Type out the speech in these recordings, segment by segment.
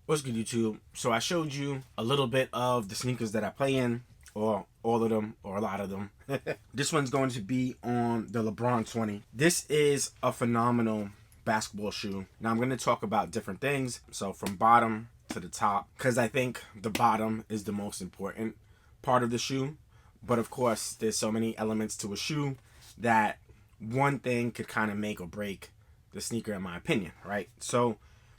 What's good, YouTube? So I showed you a little bit of the sneakers that I play in, or all of them, or a lot of them. This one's going to be on the Lebron 20. This is a phenomenal basketball shoe. Now I'm going to talk about different things. So from bottom to the top, because I think the bottom is the most important part of the shoe. But of course, there's so many elements to a shoe that one thing could kind of make or break the sneaker, in my opinion, right? So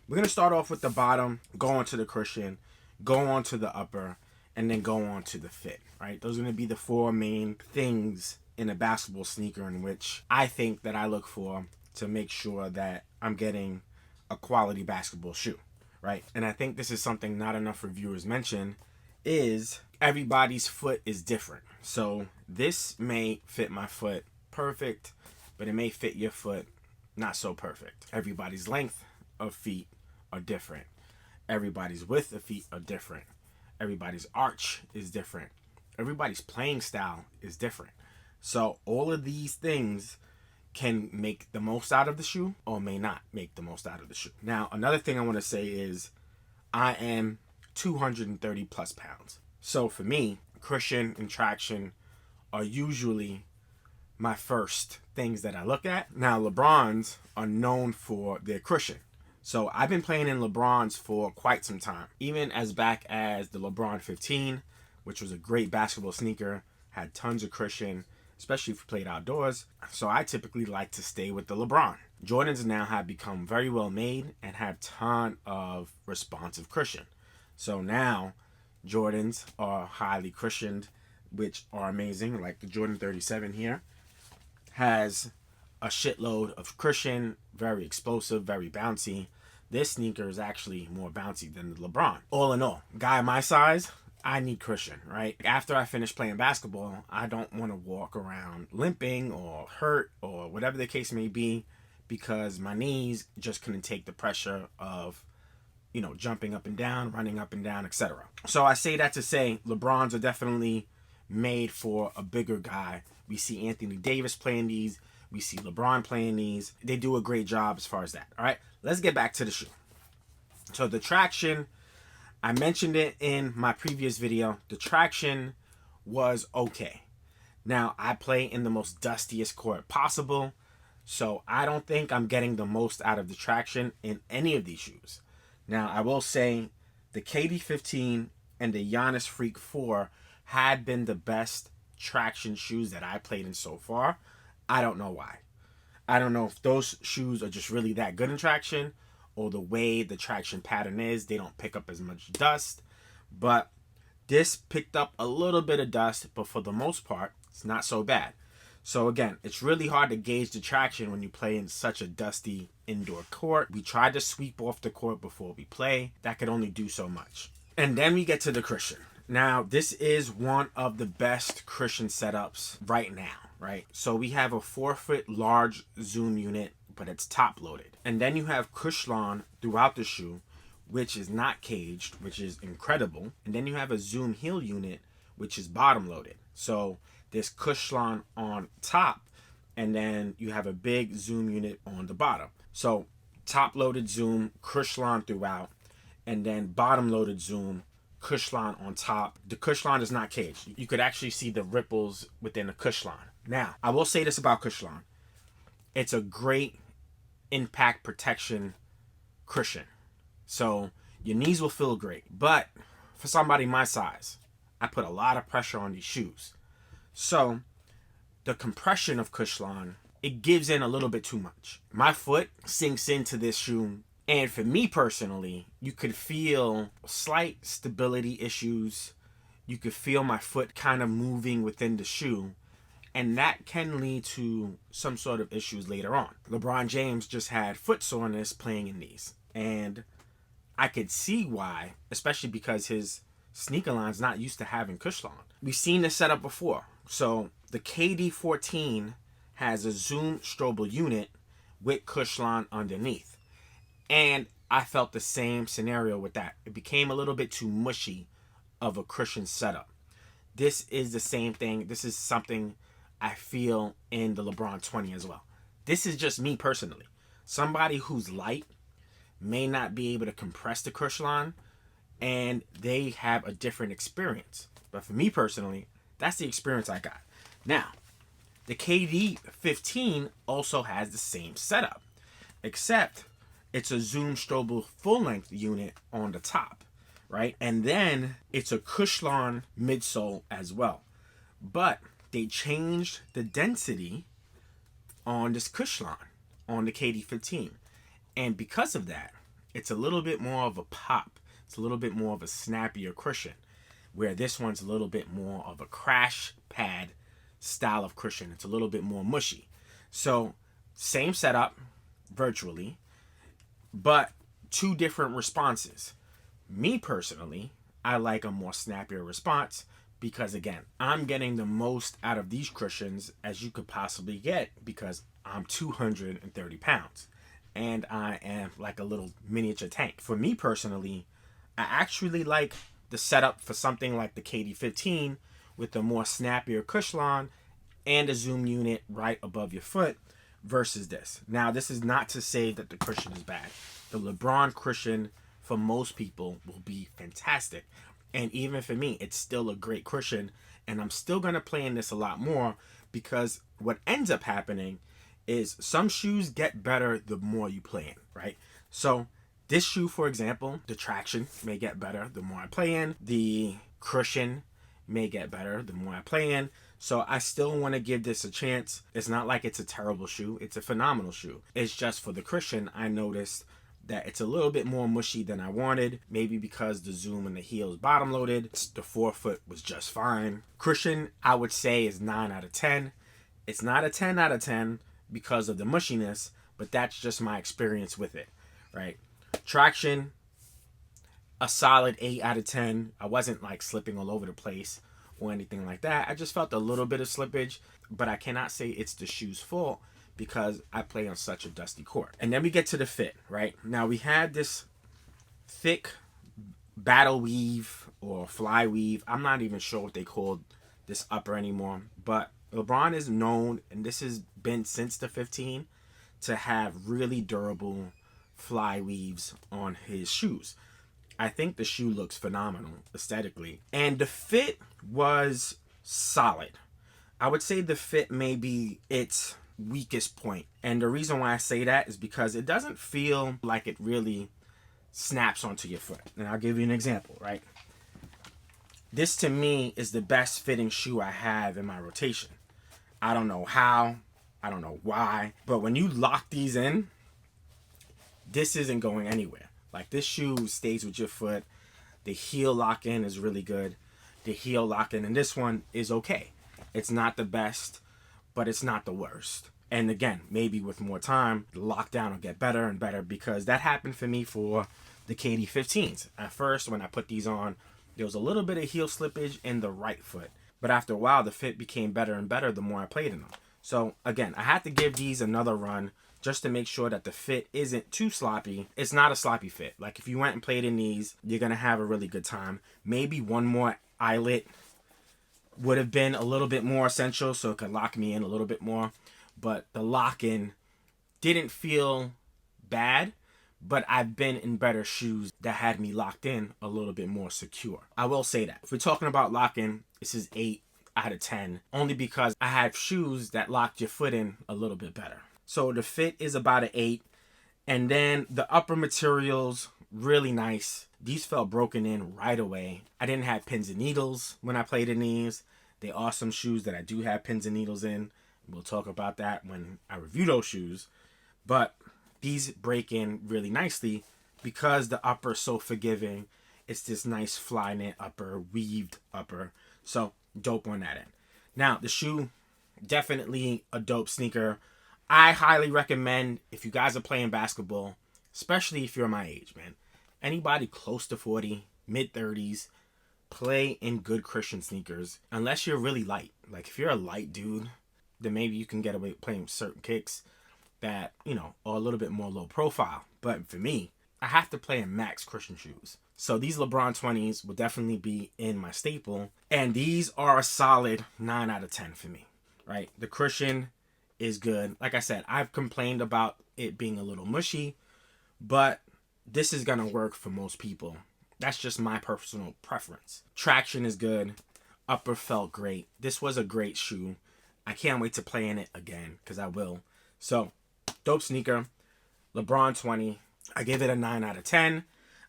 we're going to start off with the bottom, go on to the cushion, go on to the upper, and then go on to the fit, right? Those are going to be the four main things in a basketball sneaker in which I think that I look for to make sure that I'm getting a quality basketball shoe, right? And I think this is something not enough reviewers mention, is everybody's foot is different. So this may fit my foot perfect, but it may fit your foot not so perfect. Everybody's length of feet are different. Everybody's width of feet are different. Everybody's arch is different. Everybody's playing style is different. So all of these things can make the most out of the shoe or may not make the most out of the shoe. Now, another thing I want to say is I am 230 plus pounds. So for me, cushion and traction are usually my first things that I look at. Now, LeBrons are known for their cushion. So I've been playing in LeBrons for quite some time. Even as back as the LeBron 15, which was a great basketball sneaker, had tons of cushion, especially if you played outdoors. So I typically like to stay with the LeBron. Jordans now have become very well made and have ton of responsive cushion. So now Jordans are highly cushioned, which are amazing. Like the Jordan 37 here has a shitload of cushion, very explosive, very bouncy. This sneaker is actually more bouncy than the LeBron. All in all, guy my size, I need cushion, right? After I finish playing basketball, I don't want to walk around limping or hurt or whatever the case may be, because my knees just couldn't take the pressure of, jumping up and down, running up and down, etc. So I say that to say LeBrons are definitely made for a bigger guy. We see Anthony Davis playing these. We see LeBron playing these. They do a great job as far as that. All right, let's get back to the shoe. So the traction, I mentioned it in my previous video. The traction was okay. Now, I play in the most dustiest court possible, so I don't think I'm getting the most out of the traction in any of these shoes. Now, I will say the KD 15 and the Giannis Freak 4 had been the best traction shoes that I played in so far. I don't know why. I don't know if those shoes are just really that good in traction, or the way the traction pattern is, they don't pick up as much dust. But this picked up a little bit of dust, but for the most part, it's not so bad. So again, it's really hard to gauge the traction when you play in such a dusty indoor court. We tried to sweep off the court before we play. That could only do so much. And then we get to the cushion. Now, this is one of the best cushion setups right now, right? So we have a 4-foot large zoom unit, but it's top loaded. And then you have Cushlon throughout the shoe, which is not caged, which is incredible. And then you have a zoom heel unit, which is bottom loaded. So there's Cushlon on top, and then you have a big zoom unit on the bottom. So top loaded zoom, Cushlon throughout, and then bottom loaded zoom, Cushlon on top. The Cushlon is not caged. You could actually see the ripples within the Cushlon. Now, I will say this about Cushlon. It's a great impact protection cushion. So your knees will feel great. But for somebody my size, I put a lot of pressure on these shoes. So the compression of Cushlon, it gives in a little bit too much. My foot sinks into this shoe, and for me personally, you could feel slight stability issues. You could feel my foot kind of moving within the shoe, and that can lead to some sort of issues later on. LeBron James just had foot soreness playing in these, and I could see why, especially because his sneaker line's not used to having Cushlon. We've seen this setup before. So the KD 14 has a zoom Strobel unit with Cushlon underneath. And I felt the same scenario with that. It became a little bit too mushy of a cushion setup. This is the same thing. This is something I feel in the LeBron 20 as well. This is just me personally. Somebody who's light may not be able to compress the cushion, and they have a different experience. But for me personally, that's the experience I got. Now, the KD 15 also has the same setup, except it's a Zoom Strobel full-length unit on the top, right? And then it's a Cushlon midsole as well. But they changed the density on this Cushlon, on the KD 15. And because of that, it's a little bit more of a pop. It's a little bit more of a snappier cushion, where this one's a little bit more of a crash pad style of cushion. It's a little bit more mushy. So, same setup, virtually, but two different responses. Me personally, I like a more snappier response because, again, I'm getting the most out of these cushions as you could possibly get because I'm 230 pounds and I am like a little miniature tank. For me personally, I actually like the setup for something like the KD 15 with the more snappier Cushlon and a zoom unit right above your foot versus this. Now, this is not to say that the cushion is bad. The Lebron cushion for most people will be fantastic. And even for me, it's still a great cushion. And I'm still going to play in this a lot more because what ends up happening is some shoes get better the more you play in, right? So this shoe, for example, the traction may get better the more I play in. The cushion may get better the more I play in. So I still want to give this a chance. It's not like it's a terrible shoe. It's a phenomenal shoe. It's just for the cushion, I noticed that it's a little bit more mushy than I wanted. Maybe because the zoom and the heel is bottom loaded. The forefoot was just fine. Cushion, I would say, is 9 out of 10. It's not a 10 out of 10 because of the mushiness, but that's just my experience with it, right? Traction, a solid 8 out of 10. I wasn't like slipping all over the place or anything like that. I just felt a little bit of slippage, but I cannot say it's the shoe's fault because I play on such a dusty court. And then we get to the fit, right? Now we had this thick battle weave or fly weave. I'm not even sure what they called this upper anymore, but LeBron is known, and this has been since the 15, to have really durable fly weaves on his shoes. I think the shoe looks phenomenal aesthetically. And the fit was solid. I would say the fit may be its weakest point. And the reason why I say that is because it doesn't feel like it really snaps onto your foot. And I'll give you an example, right? This to me is the best fitting shoe I have in my rotation. I don't know how, I don't know why, but when you lock these in, this isn't going anywhere. Like, this shoe stays with your foot. The heel lock in is really good. The heel lock in this one is okay. It's not the best, but it's not the worst. And again, maybe with more time, the lockdown will get better and better because that happened for me for the KD 15s. At first, when I put these on, there was a little bit of heel slippage in the right foot. But after a while, the fit became better and better the more I played in them. So again, I had to give these another run just to make sure that the fit isn't too sloppy. It's not a sloppy fit. Like, if you went and played in these, you're going to have a really good time. Maybe one more eyelet would have been a little bit more essential so it could lock me in a little bit more. But the lock-in didn't feel bad, but I've been in better shoes that had me locked in a little bit more secure. I will say that. If we're talking about lock-in, this is 8 out of 10, only because I have shoes that locked your foot in a little bit better. So the fit is about an 8. And then the upper materials, really nice. These felt broken in right away. I didn't have pins and needles when I played in these. They are some shoes that I do have pins and needles in. We'll talk about that when I review those shoes. But these break in really nicely because the upper is so forgiving. It's this nice fly knit upper, weaved upper. So dope on that end. Now, the shoe, definitely a dope sneaker. I highly recommend, if you guys are playing basketball, especially if you're my age, man. Anybody close to 40, mid-30s, play in good Christian sneakers. Unless you're really light. Like, if you're a light dude, then maybe you can get away with playing certain kicks that, you know, are a little bit more low profile. But for me, I have to play in max Christian shoes. So these LeBron 20s will definitely be in my staple. And these are a solid 9 out of 10 for me, right? The Christian is good. Like I said, I've complained about it being a little mushy, but this is going to work for most people. That's just my personal preference. Traction is good. Upper felt great. This was a great shoe. I can't wait to play in it again, because I will. So, dope sneaker. LeBron 20. I give it a 9 out of 10.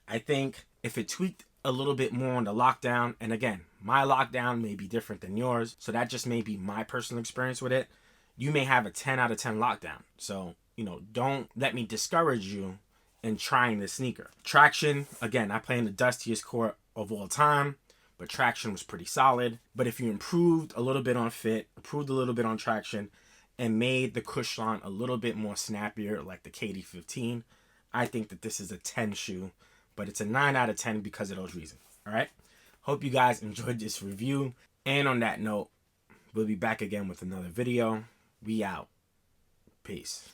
I think if it tweaked a little bit more on the lockdown, and again, my lockdown may be different than yours, so that just may be my personal experience with it. You may have a 10 out of 10 lockdown. So, don't let me discourage you in trying this sneaker. Traction, again, I play in the dustiest court of all time, but traction was pretty solid. But if you improved a little bit on fit, improved a little bit on traction, and made the cushion a little bit more snappier, like the KD15, I think that this is a 10 shoe, but it's a 9 out of 10 because of those reasons. All right? Hope you guys enjoyed this review. And on that note, we'll be back again with another video. We out. Peace.